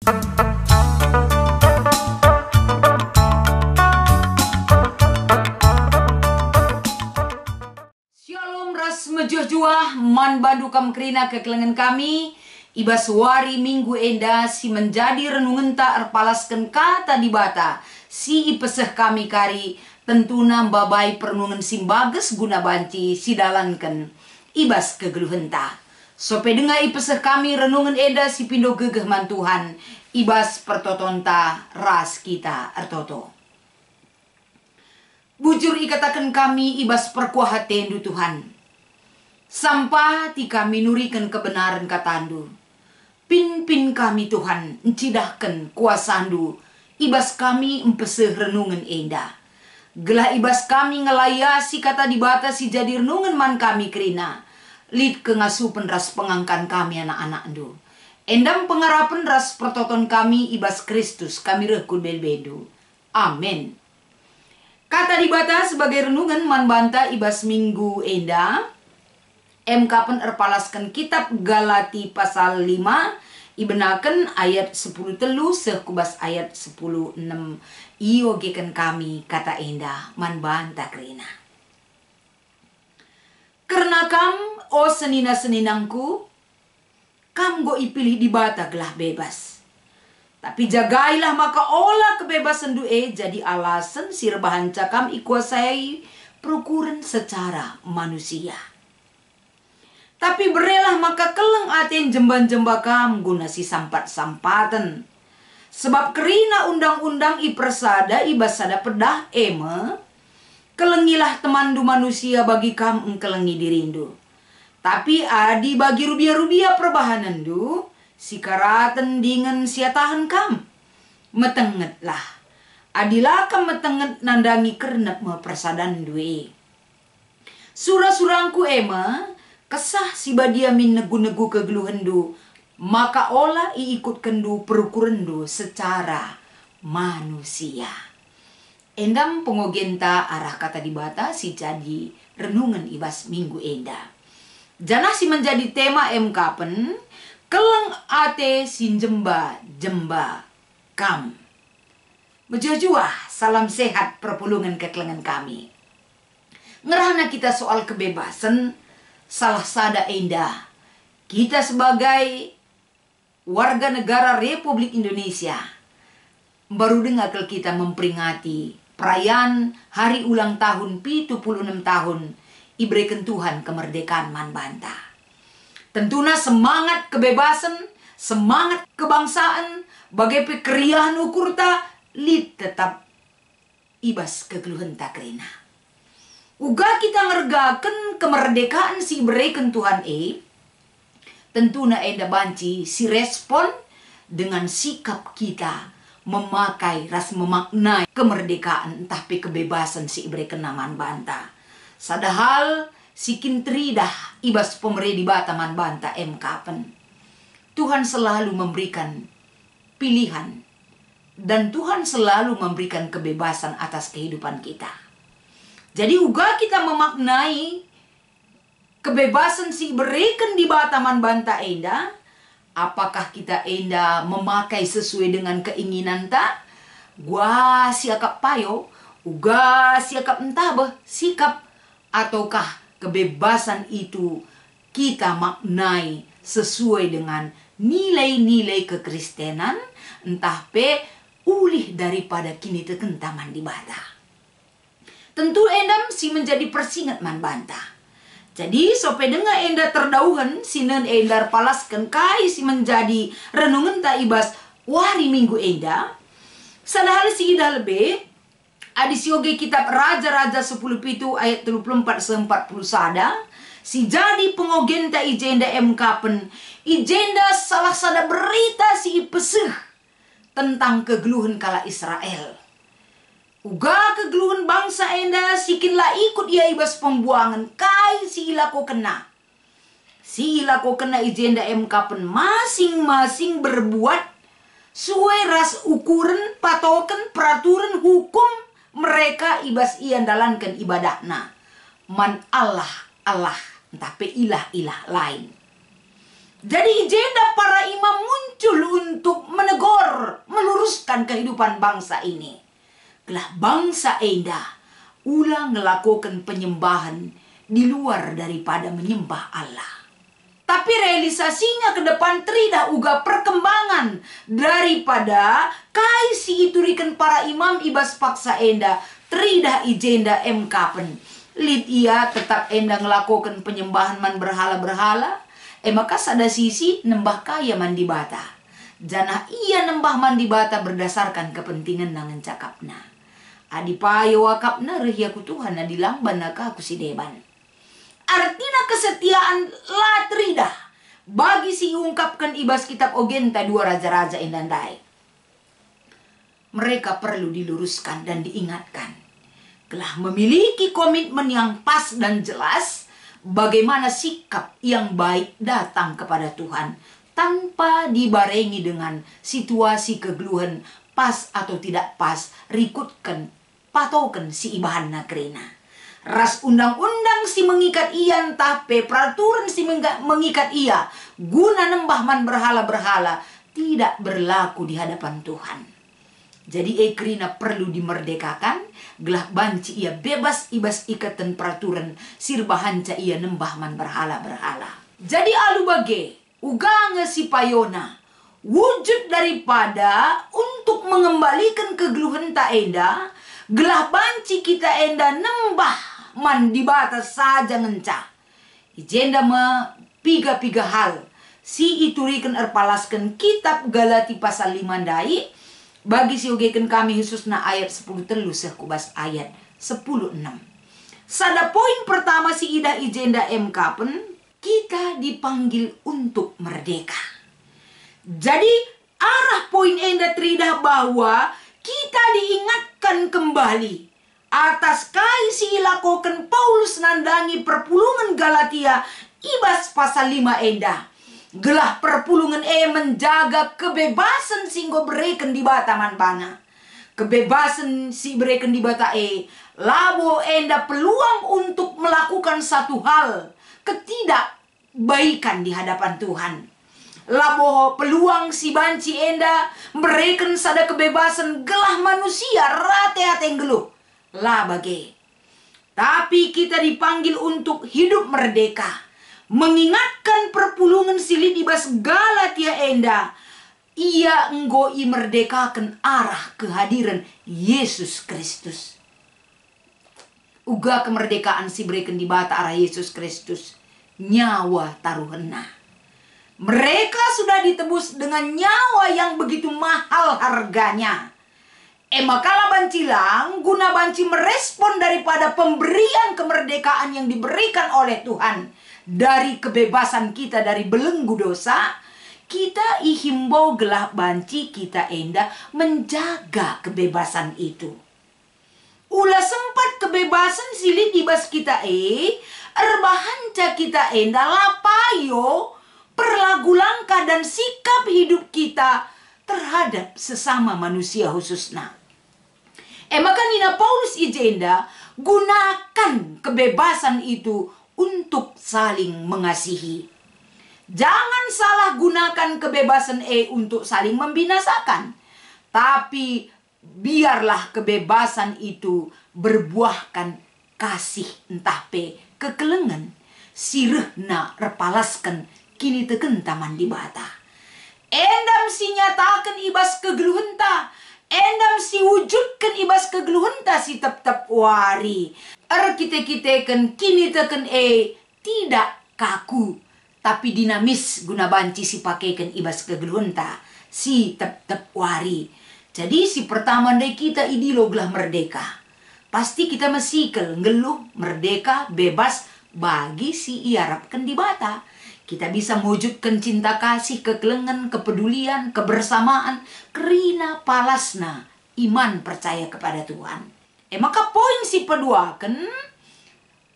Shalom ras mejuah-juah man bandu kam kerina kekelengan kami ibas wari minggu enda si menjadi renungan ta erpalaskan kata di bata si ipeseh kami kari tentuna babai perenungan simbages guna banci si dalankan ibas kegeluhan ta. Sope denga ipeseh kami renungan eda si pindo gegeh man Tuhan ibas pertotonta ras kita ertoto. Bujur ikatakan kami ibas perkuah tendu Tuhan. Sampah ti kami nurikan kebenaran katandu. Pin kami Tuhan encidahkan kuasandu ibas kami empeseh renungan enda. Gelah ibas kami ngelayasi kata dibatasi jadi renungan man kami kerina. Lid kengasupan ras pengangkan kami anak-anak du. Endam pengarapan ras pertoton kami ibas Kristus kami rekul belbedu. Amin. Kata dibata sebagai renungan man banta ibas minggu enda. Kapan erpalaskan kitab Galati pasal 5. Ibenakan ayat 10 telu sekubas ayat 10 6. Iogekan kami kata enda man banta kerina. Karena kam, o senina-seninangku, kam go ipilih di bata gelah bebas. Tapi jagailah maka olah kebebasan due jadi alasan si rebahan cakam ikuasai perukuran secara manusia. Tapi berelah maka keleng aten jemban-jemba kam guna si sampat-sampatan. Sebab kerina undang-undang ipersada ibasada pedah kelengilah temandu manusia bagi kam engkelengi dirindu. Tapi adi bagi rubia-rubia perbahanan du, si karaten dengan siatahan kam. Metengetlah. Adilah kam metenget nandangi kernep me persadan due. Surah-surangku kesah si badia min negu-negu kegeluhan du. Maka olah iikut kendu perukuran du secara manusia. Endam pengogenta arah kata dibata si jadi renungan ibas minggu enda. Jana si menjadi tema kapen keleng ate si jemba kam. Bejuah salam sehat perpulungan kekelengan kami. Ngerahna kita soal kebebasan salah sada enda. Kita sebagai warga negara Republik Indonesia baru dengar kita memperingati perayaan hari ulang tahun 76 tahun iberikan Tuhan kemerdekaan man banta. Tentunya semangat kebebasan, semangat kebangsaan, bagai pekeriahan ukur ta, lid tetap ibas kegeluhan tak kerina. Uga kita ngergakan kemerdekaan si iberikan Tuhan tentunya eda banci si respon dengan sikap kita memakai ras memaknai kemerdekaan entah pe kebebasan si iberikan naman banta. Sadahal si kintridah ibas pemerintah di bataman banta kapan. Tuhan selalu memberikan pilihan dan Tuhan selalu memberikan kebebasan atas kehidupan kita. Jadi uga kita memaknai kebebasan si iberikan di bataman banta enda. Apakah kita enda memakai sesuai dengan keinginan tak? Gua siakap payo, uga siakap entah sikap. Ataukah kebebasan itu kita maknai sesuai dengan nilai-nilai kekristenan, entah pe ulih daripada kini tekentaman di bata. Tentu endam si menjadi persingat man banta. Jadi sope denga enda terdauhan sinen enda palaskan kai si menjadi renungan ta ibas wari minggu enda. Sadahal si ida lebe adi sioge kitab Raja-Raja 10 pitu ayat 34 40 sada. Si jadi pengogen ta ijenda kapen ijenda salah sada berita si ipeseh tentang kegeluhan kala Israel. Uga kegeluhan bangsa enda sikinlah ikut ia ibas pembuangan kai si ilako kena. Si ilako kena ijenda kapen masing-masing berbuat suai ras ukuran patokan peraturan hukum mereka ibas ian dalankan ibadahna. Man Allah entah pe ilah lain. Jadi ijenda para imam muncul untuk menegur akan kehidupan bangsa ini. Gelah bangsa enda ulah ngelakukan penyembahan di luar daripada menyembah Allah. Tapi realisasinya ke depan trida uga perkembangan daripada kaisi iturikan para imam ibas paksa enda trida ijenda emkapen. Lid ia tetap enda ngelakukan penyembahan man berhala-berhala. Maka sada sisi nembah kaya mandi bata. Janah ia nembah mandi bata berdasarkan kepentingan nangan cakapna. Adipayo wakapna rehiaku Tuhan na dilamban naka aku si deban. Artinya kesetiaan latrida bagi si ungkapkan ibas kitab Ogenta dua raja-raja indandai. Mereka perlu diluruskan dan diingatkan. Telah memiliki komitmen yang pas dan jelas bagaimana sikap yang baik datang kepada Tuhan tanpa dibarengi dengan situasi kegeluhan pas atau tidak pas rikutkan patokan si ibahan nakrena. Ras undang-undang si mengikat ia tapi peraturan si mengikat ia guna nembah man berhala-berhala tidak berlaku di hadapan Tuhan. Jadi ekrina perlu dimerdekakan, gelah banci ia bebas ibas ikatan peraturan sirbahanca ia nembah man berhala-berhala. Jadi alu bage ugange si payona wujud daripada untuk mengembalikan kegeluhan ta enda, gelah banci kita enda nembah man di batas saja ngenca. Ijenda me piga-piga hal si iturikan erpalaskan kitab Galati pasal 5 dai bagi si ugekan kami khususna ayat 10 telus kubas ayat 10:6. Sada poin pertama si ida ijenda emkapen kita dipanggil untuk merdeka. Jadi arah poin enda trida bahwa kita diingatkan kembali atas kaisi ilakokan Paulus nandangi perpulungan Galatia ibas pasal 5 enda. Gelah perpulungan menjaga kebebasan singgo bereken di bata man bana. Kebebasan si bereken di bata labo enda peluang untuk melakukan satu hal ketidakbaikan di hadapan Tuhan. Labo peluang si banci enda bereken sada kebebasan gelah manusia rate-ate geluh. Lah bage. Tapi kita dipanggil untuk hidup merdeka. Mengingatkan perpulungan silit ibas Galatia enda. Ia enggoi merdekakan arah kehadiran Yesus Kristus. Uga kemerdekaan si bereken di bata arah Yesus Kristus. Nyawa taruhena. Mereka sudah ditebus dengan nyawa yang begitu mahal harganya. Makala bancilang guna banci merespon daripada pemberian kemerdekaan yang diberikan oleh Tuhan. Dari kebebasan kita dari belenggu dosa, kita ihimbau gelah banci kita enda menjaga kebebasan itu. Ulah sempat kebebasan silit ibas kita erbahanca kita enda lapayo perlagu langkah dan sikap hidup kita terhadap sesama manusia khususnya. Maka Nina Paulus ijenda gunakan kebebasan itu untuk saling mengasihi. Jangan salah gunakan kebebasan untuk saling membinasakan. Tapi biarlah kebebasan itu berbuahkan kasih entah kekelengan. Sirehna repalaskan kini teken taman di bata. Endam si nyatakan ibas kegeluhenta. Endam si wujudkan ibas kegeluhenta si tep-tep wari. Kita-kitakan kini teken tidak kaku tapi dinamis guna banci si pakaikan ibas kegeluhenta si tep-tep wari. Jadi si pertama dari kita idilo gelah merdeka. Pasti kita mesikel ngeluh merdeka bebas bagi si iarapkan di bata. Kita bisa mewujudkan cinta kasih, kekelengan, kepedulian, kebersamaan, kerina palasna iman percaya kepada Tuhan. Maka poin si peduakan,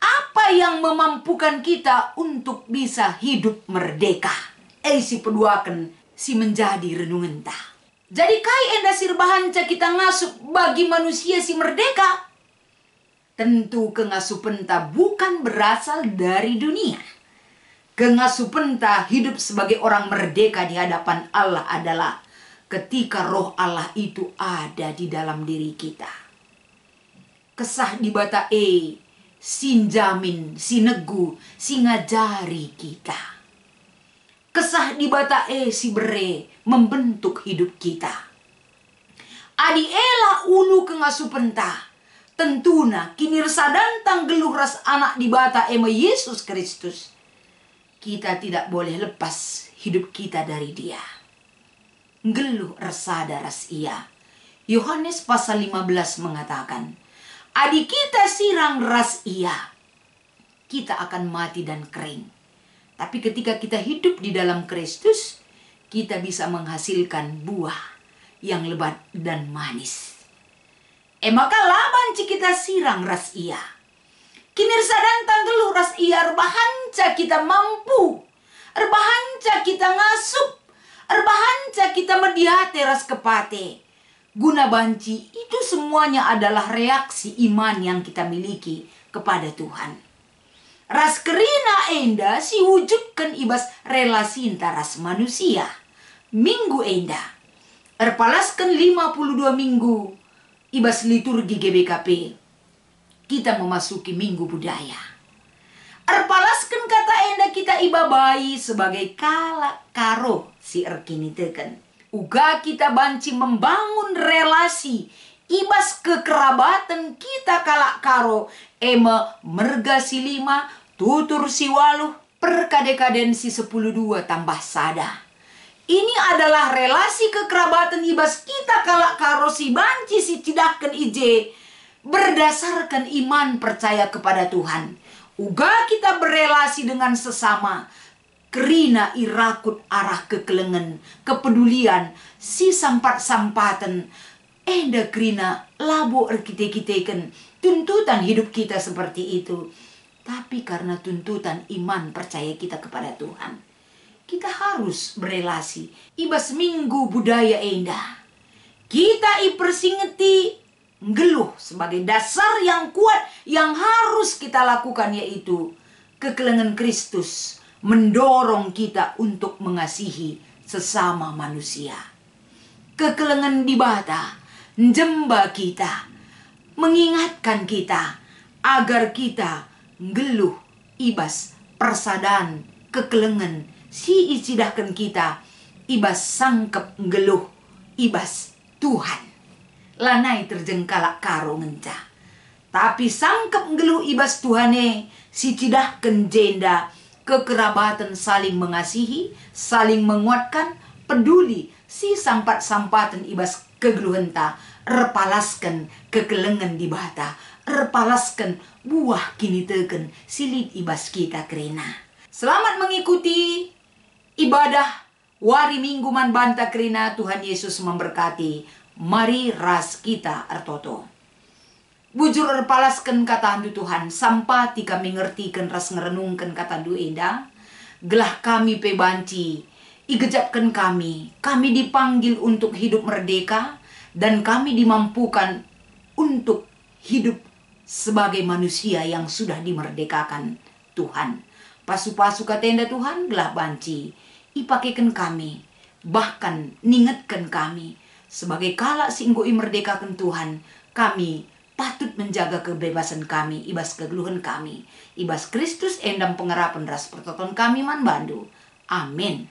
apa yang memampukan kita untuk bisa hidup merdeka? Si peduakan si menjadi renungan ta. Jadi kai enda sirbahanca kita ngasup bagi manusia si merdeka. Tentu kengasupenta bukan berasal dari dunia. Kengasupenta hidup sebagai orang merdeka di hadapan Allah adalah ketika roh Allah itu ada di dalam diri kita. Kesah di bata sinjamin, sinegu, singajari kita. Kesah di bata si bere membentuk hidup kita. Adi ela ulu kengasu pentah. Tentuna kini resadantang geluh ras anak di bata ema Yesus Kristus. Kita tidak boleh lepas hidup kita dari dia. Geluh resada ras ia. Yohanes pasal 15 mengatakan, adi kita sirang ras ia, kita akan mati dan kering. Tapi ketika kita hidup di dalam Kristus, kita bisa menghasilkan buah yang lebat dan manis. Maka laban kita sirang ras ia. Kini sadantang geluh ras ia, erbahanca kita mampu, erbahanca kita ngasup, erbahanca kita mediate ras kepate. Guna banci itu semuanya adalah reaksi iman yang kita miliki kepada Tuhan. Ras kerina enda si wujudkan ibas relasi ras manusia. Minggu enda erpalaskan 52 minggu ibas liturgi GBKP. Kita memasuki minggu budaya. Erpalaskan kata enda kita ibabai sebagai kala karo si erkini teken. Uga kita banci membangun relasi ibas kekerabatan kita kala karo ema merga si 5 tutur si 8 perkadekaden si 12 tambah sada. Ini adalah relasi kekerabatan ibas kita kala karo si banci si cidahkan ije berdasarkan iman percaya kepada Tuhan. Uga kita berelasi dengan sesama kerina irakut arah kekelengan, kepedulian, si sampat-sampatan. Enda kerina labo erkite-kiteken tuntutan hidup kita seperti itu. Tapi karena tuntutan iman percaya kita kepada Tuhan, kita harus berelasi. Ibas minggu budaya enda. Kita ipersingeti geluh sebagai dasar yang kuat yang harus kita lakukan, yaitu kekelengan Kristus mendorong kita untuk mengasihi sesama manusia. Kekelengan di bata njemba kita, mengingatkan kita agar kita geluh ibas persadan kekelengan si icidahkan kita ibas sangkep geluh ibas Tuhan. Lanai terjengkalak karo ngenca. Tapi sangkep geluh ibas Tuhane si cidahkan jenda kekerabatan saling mengasihi, saling menguatkan, peduli si sampat-sampatan ibas kegeluhenta, erpalaskan kekelengan di bata, erpalaskan buah kini teken silit ibas kita kerena. Selamat mengikuti ibadah wari minggu man banta kerena. Tuhan Yesus memberkati. Mari ras kita ertoto. Bujur erpalaskan kata andu Tuhan, sampati kami ngertikan ras ngerenungkan kata andu enda. Gelah kami pebanci, igejapkan kami dipanggil untuk hidup merdeka, dan kami dimampukan untuk hidup sebagai manusia yang sudah dimerdekakan Tuhan. Pasu-pasu katenda Tuhan, gelah banci, ipakekan kami, bahkan ningetkan kami, sebagai kala singgoi merdekakan Tuhan, kami patut menjaga kebebasan kami, ibas kegeluhan kami, ibas Kristus endam pengerapan ras pertoton kami man bandu. Amin.